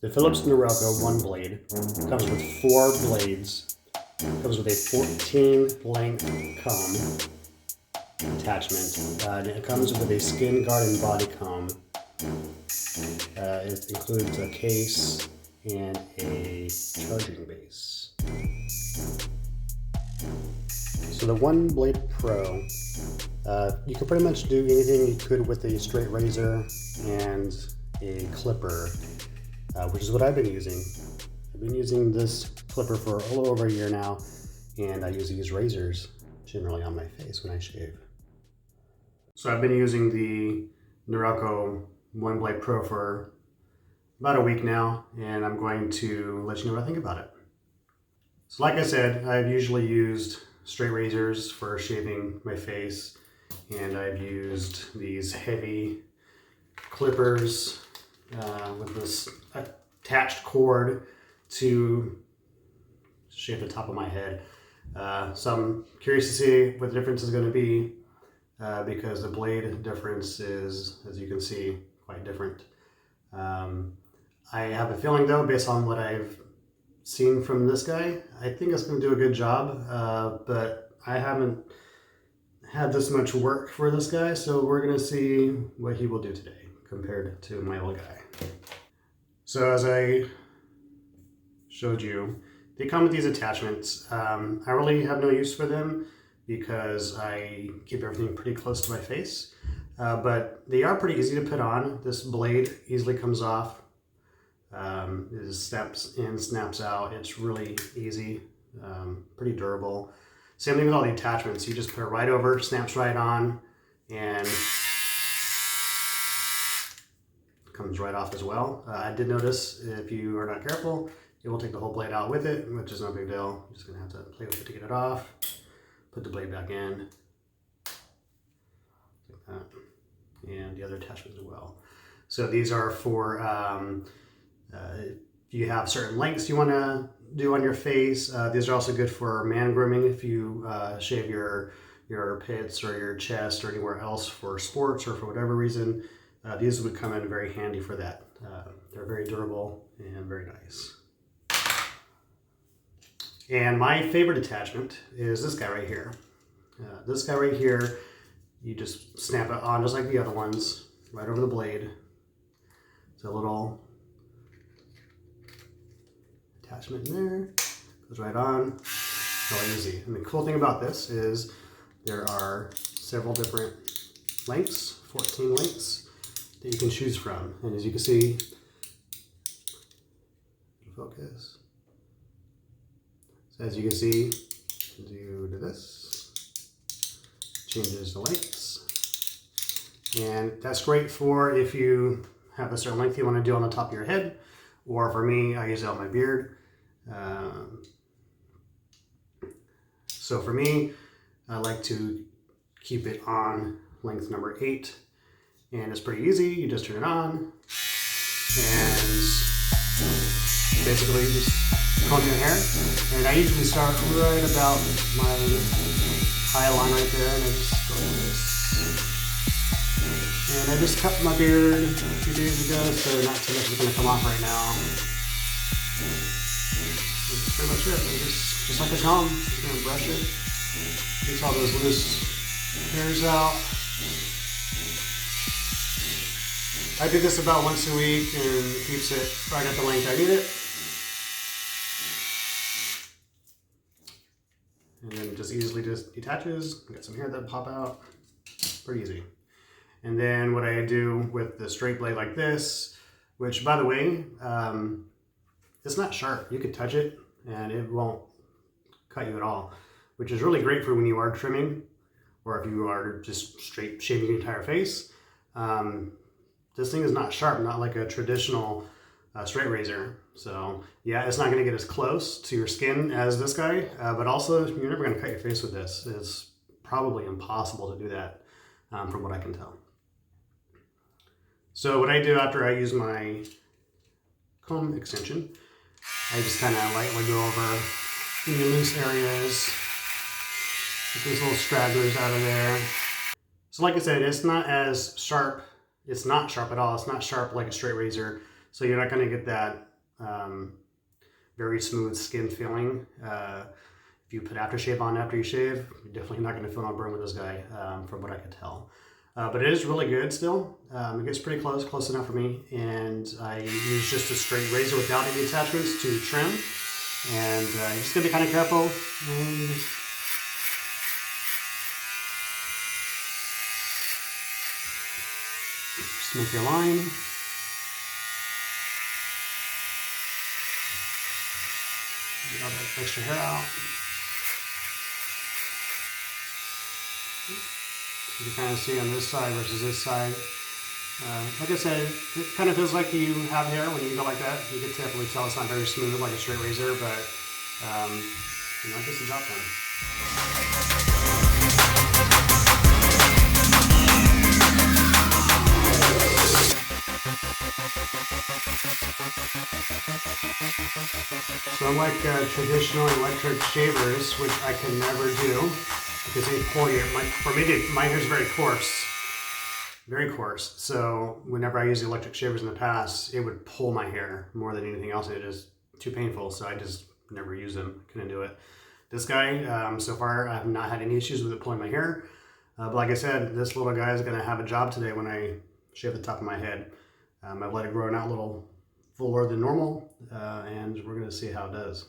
The Philips Norelco one blade comes with 4 blades, comes with a 14 length comb attachment, and it comes with a skin guard and body comb. It includes a case and a charging base. So the One Blade Pro, you can pretty much do anything you could with a straight razor and a clipper, which is what I've been using. I've been using this clipper for a little over a year now, and I use these razors generally on my face when I shave. So I've been using the Norelco One Blade Pro for about a week now, and I'm going to let you know what I think about it. So like I said, I've usually used straight razors for shaving my face, and I've used these heavy clippers with this attached cord to shave the top of my head. So I'm curious to see what the difference is going to be because the blade difference is, as you can see, quite different. I have a feeling though, based on what I've seen from this guy, I think it's going to do a good job, but I haven't had this much work for this guy, so we're going to see what he will do today compared to my old guy. So as I showed you, they come with these attachments. I really have no use for them because I keep everything pretty close to my face, but they are pretty easy to put on. This blade easily comes off. It just snaps in, snaps out. It's really easy, pretty durable. Same thing with all the attachments. You just put it right over, snaps right on, and comes right off as well. I did notice if you are not careful, it will take the whole blade out with it, which is no big deal. You're just gonna have to play with it to get it off. Put the blade back in, like that, and the other attachments as well. So these are for if you have certain lengths you want to do on your face. These are also good for man grooming if you shave your pits or your chest or anywhere else for sports or for whatever reason. These would come in very handy for that. They're very durable and very nice. And my favorite attachment is this guy right here. This guy right here, you just snap it on just like the other ones, right over the blade. It's a little attachment in there, goes right on, really easy. And the cool thing about this is there are several different lengths, 14 lengths, that you can choose from. And as you can see, focus. So as you can see, do this, changes the lengths. And that's great for if you have a certain length you want to do on the top of your head, or for me, I use it on my beard. So for me, I like to keep it on length number 8, and it's pretty easy. You just turn it on, and basically just comb your hair. And I usually start right about my high line right there, and I just go like this. And I just cut my beard a few days ago, so not too much is going to come off right now. That's pretty much it. Just like a comb, just going to brush it. Takes all those loose hairs out. I do this about once a week and it keeps it right at the length I need it. And then it just easily just detaches. Got some hair that pop out. Pretty easy. And then what I do with the straight blade like this, which by the way, it's not sharp. You could touch it and it won't cut you at all, which is really great for when you are trimming or if you are just straight shaving your entire face. This thing is not sharp, not like a traditional straight razor. So yeah, it's not going to get as close to your skin as this guy, but also you're never going to cut your face with this. It's probably impossible to do that from what I can tell. So what I do after I use my comb extension, I just kind of lightly go over any loose areas, get those little stragglers out of there. So like I said, it's not as sharp. It's not sharp at all. It's not sharp like a straight razor. So you're not going to get that Very smooth skin feeling. If you put aftershave on after you shave, you're definitely not going to feel no burn with this guy, from what I could tell. But it is really good still. It gets pretty close enough for me. And I use just a straight razor without any attachments to trim. And you're just going to be kind of careful. And just make your line. Get all that extra hair out. You can kind of see on this side versus this side. Like I said, it kind of feels like you have hair when you go like that. You can definitely tell it's not very smooth like a straight razor, but it gets the job done. So unlike traditional electric shavers, which I can never do, because they pull you, for me, my hair is very coarse. Very coarse. So whenever I used electric shavers in the past, it would pull my hair more than anything else. It is too painful, so I just never use them. Couldn't do it. This guy, so far, I have not had any issues with it pulling my hair. But like I said, this little guy is going to have a job today when I shave the top of my head. I've let it grow out a little fuller than normal, and we're going to see how it does.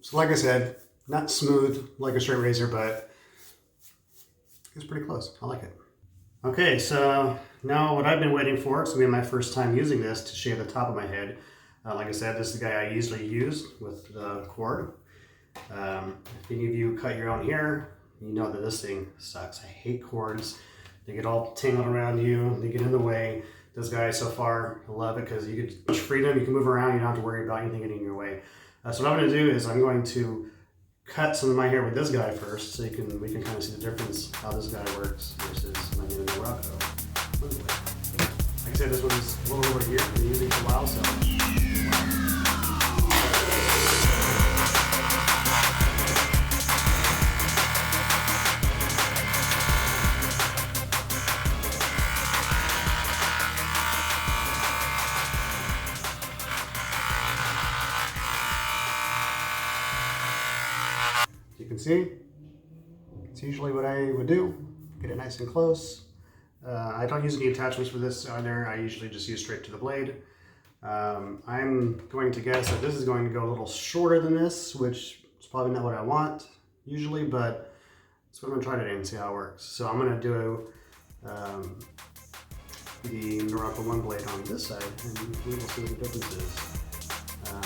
So like I said, not smooth like a straight razor, but it's pretty close. I like it. Okay, so now what I've been waiting for, it's gonna be my first time using this to shave the top of my head. Like I said, this is the guy I usually use with the cord. If any of you cut your own hair, you know that this thing sucks. I hate cords. They get all tangled around you, they get in the way. This guy so far, I love it because you get much freedom, you can move around, you don't have to worry about anything getting in your way. So what I'm going to do is I'm going to cut some of my hair with this guy first, so we can kind of see the difference how this guy works versus my new Morocco. Like I said, this one's a little over here. I've been using it for a while, so. You can see, it's usually what I would do. Get it nice and close. I don't use any attachments for this either. I usually just use straight to the blade. I'm going to guess that this is going to go a little shorter than this, which is probably not what I want usually, but that's what I'm going to try today and see how it works. So I'm going to do the Morocco 1 blade on this side, and we will see what the difference is.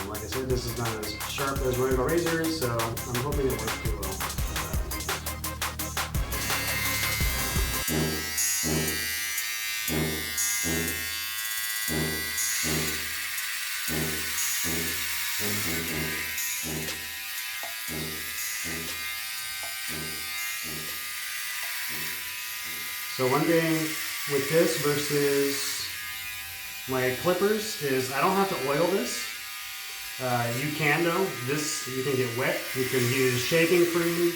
Like I said, this is not as sharp as regular razors, so I'm hoping it works pretty well. So one thing with this versus my clippers is I don't have to oil this. You can though. This, you can get wet. You can use shaving cream.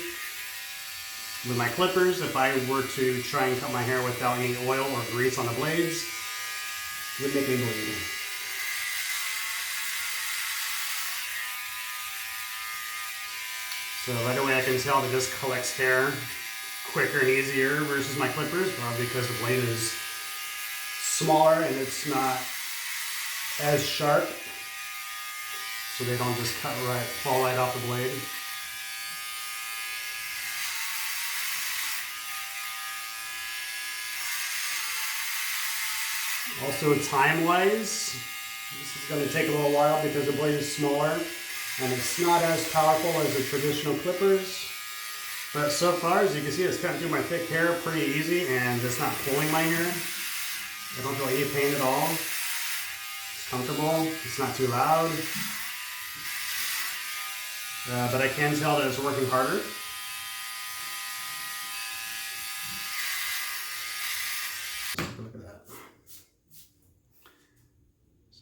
With my clippers, if I were to try and cut my hair without any oil or grease on the blades, it would make me bleed. So right away I can tell that this collects hair quicker and easier versus my clippers, probably because the blade is smaller and it's not as sharp. So they don't just fall right off the blade. Also time-wise, this is going to take a little while because the blade is smaller and it's not as powerful as the traditional clippers. But so far, as you can see, it's cutting through my thick hair pretty easy and it's not pulling my hair. I don't feel any pain at all. It's comfortable, it's not too loud. But I can tell that it's working harder.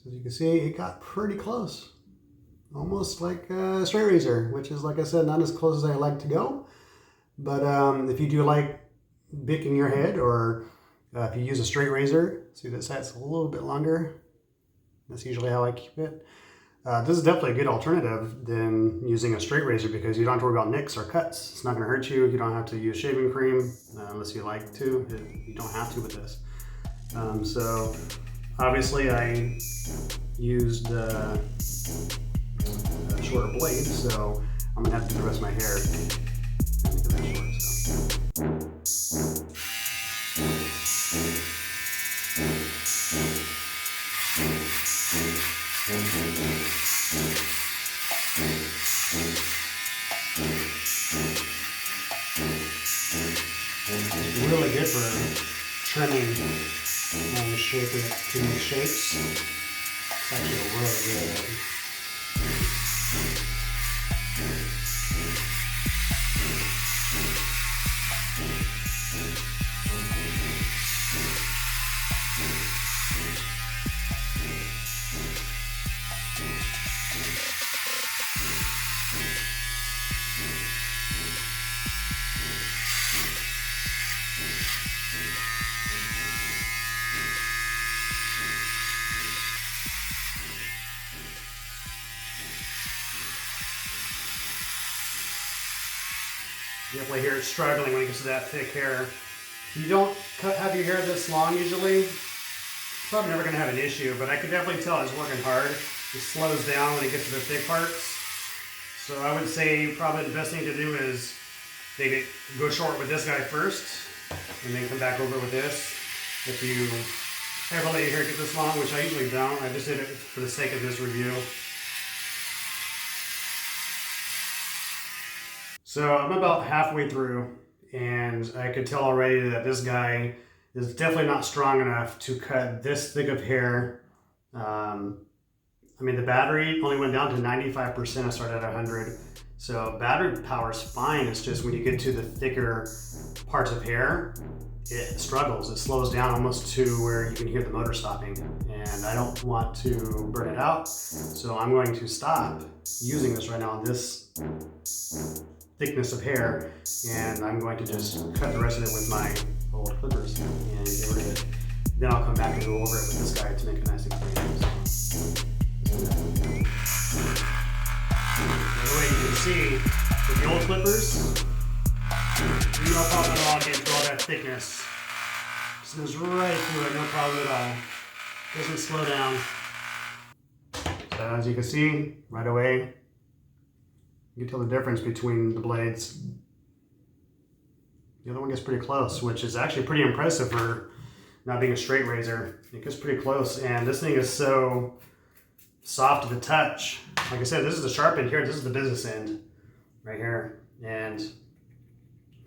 So as you can see, it got pretty close. Almost like a straight razor, which is, like I said, not as close as I like to go. But if you do like bicking your head, or if you use a straight razor, see this side's a little bit longer. That's usually how I keep it. This is definitely a good alternative than using a straight razor, because you don't have to worry about nicks or cuts. It's not going to hurt you. You don't have to use shaving cream unless you like to. You don't have to with this. So obviously I used a shorter blade, so I'm going to have to do the rest of my hair. Make it that short, so. It's really good for trimming and shaping it to new shapes. It's actually really good. You definitely hear it struggling when it gets to that thick hair. If you don't have your hair this long usually, you're probably never going to have an issue, but I could definitely tell it's working hard. It slows down when it gets to the thick parts. So I would say probably the best thing to do is maybe go short with this guy first, and then come back over with this. If you ever let your hair get this long, which I usually don't, I just did it for the sake of this review. So I'm about halfway through, and I could tell already that this guy is definitely not strong enough to cut this thick of hair. I mean, the battery only went down to 95%. I started at 100. So battery power is fine. It's just when you get to the thicker parts of hair, it struggles. It slows down almost to where you can hear the motor stopping. And I don't want to burn it out. So I'm going to stop using this right now on this thickness of hair, and I'm going to just cut the rest of it with my old clippers and get rid of it. Then I'll come back and go over it with this guy to make a nice and clean. By the way, you can see with the old clippers, no problem at all getting through all that thickness. Just goes right through it, no problem at all. Doesn't slow down. So as you can see, right away, you can tell the difference between the blades. The other one gets pretty close, which is actually pretty impressive for not being a straight razor. It gets pretty close, and this thing is so soft to the touch. Like I said, this is the sharp end here, this is the business end right here, and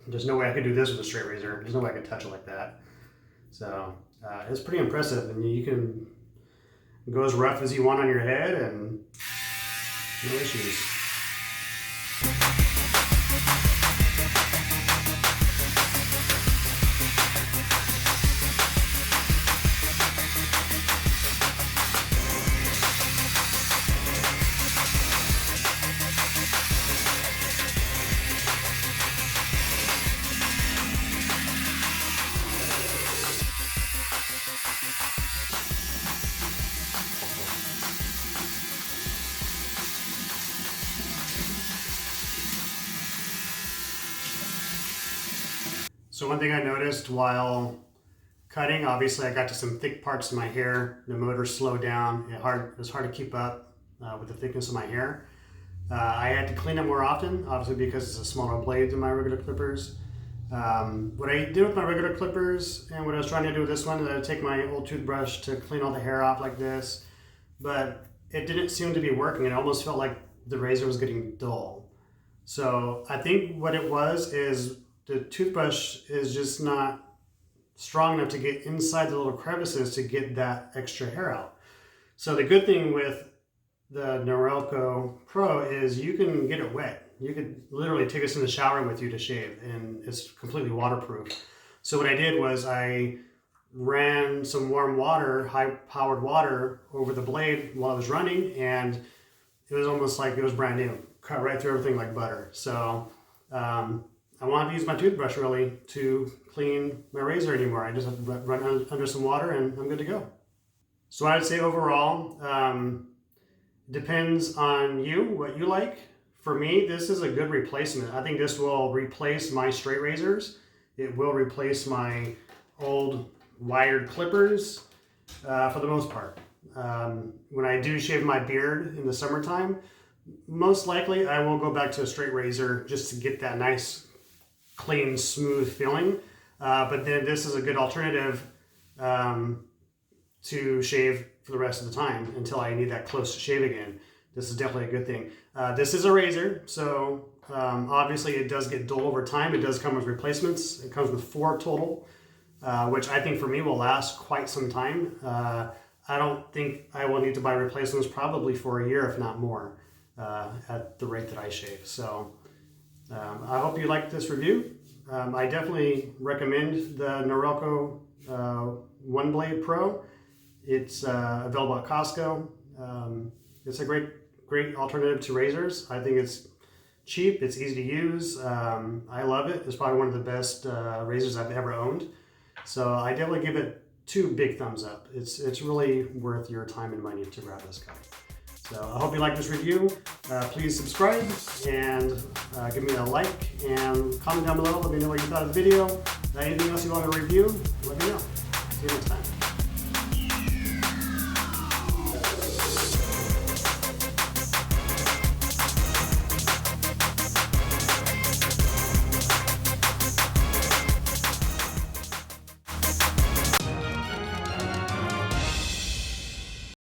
there's no way I could do this with a straight razor. There's no way I could touch it like that. So it's pretty impressive, and you can go as rough as you want on your head and no issues. So one thing I noticed while cutting, obviously I got to some thick parts of my hair. The motor slowed down. It was hard to keep up with the thickness of my hair. I had to clean it more often, obviously because it's a smaller blade than my regular clippers. What I did with my regular clippers and what I was trying to do with this one is I would take my old toothbrush to clean all the hair off like this, but it didn't seem to be working. It almost felt like the razor was getting dull. So I think what it was is the toothbrush is just not strong enough to get inside the little crevices to get that extra hair out. So the good thing with the Norelco Pro is you can get it wet. You could literally take this in the shower with you to shave, and it's completely waterproof. So what I did was I ran some warm water, high-powered water, over the blade while I was running, and it was almost like it was brand new. Cut right through everything like butter. So I wanted to use my toothbrush really to clean my razor anymore. I just have to run under some water and I'm good to go. So I would say overall, depends on you, what you like. For me, this is a good replacement. I think this will replace my straight razors. It will replace my old wired clippers for the most part. When I do shave my beard in the summertime, most likely I will go back to a straight razor just to get that nice, clean, smooth feeling. But then this is a good alternative to shave for the rest of the time until I need that close to shave again. This is definitely a good thing. This is a razor, so obviously it does get dull over time. It does come with replacements. It comes with 4 total, which I think for me will last quite some time. I don't think I will need to buy replacements probably for a year, if not more, at the rate that I shave. So I hope you liked this review. I definitely recommend the Norelco One Blade Pro. It's available at Costco. It's a great alternative to razors. I think it's cheap, it's easy to use. I love it. It's probably one of the best razors I've ever owned. So I definitely give it 2 big thumbs up. It's really worth your time and money to grab this guy. So I hope you like this review. Please subscribe and give me a like and comment down below. Let me know what you thought of the video. Anything else you want to review, let me know. See you next time.